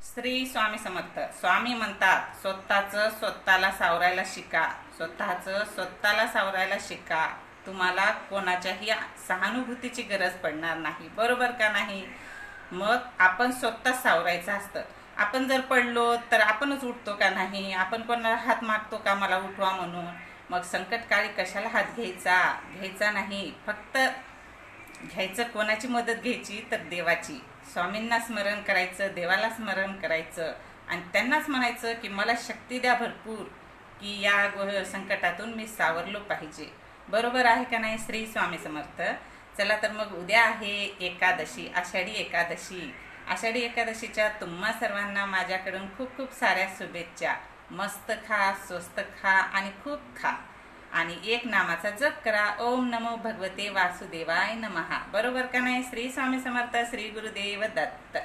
श्री स्वामी समर्थ. स्वामी म्हणतात, स्वतःचं स्वतःला सावरायला शिका, स्वतःचं स्वतःला सावरायला शिका. तुम्हाला कोणाच्याही सहानुभूतीची गरज पडणार नाही. बरोबर का नाही? मग आपण स्वतः सावरायचं असतं. आपण जर पडलो तर आपणच उठतो का नाही? आपण कोणाला हात मागतो का मला उठवा म्हणून? मग संकटकाळी कशाला हात घ्यायचा नाही. फक्त घ्यायचं कोणाची मदत घ्यायची तर देवाची. स्वामींना स्मरण करायचं, देवाला स्मरण करायचं आणि त्यांनाच म्हणायचं की मला शक्ती द्या भरपूर, की या संकटातून मी सावरलो पाहिजे. बरोबर आहे का नाही? श्री स्वामी समर्थ. चला तर मग उद्या आहे एकादशी, आषाढी एकादशी. आषाढी एकादशीच्या तुम्हा सर्वांना माझ्याकडून खूप खूप साऱ्या शुभेच्छा. मस्त खा, स्वस्त खा आणि खूप खा आणि एक नामाचा जप करा. ओम नमो भगवते वासुदेवाय नमः. बरोबर का नाही? श्री स्वामी समर्थ. श्री गुरुदेव दत्त.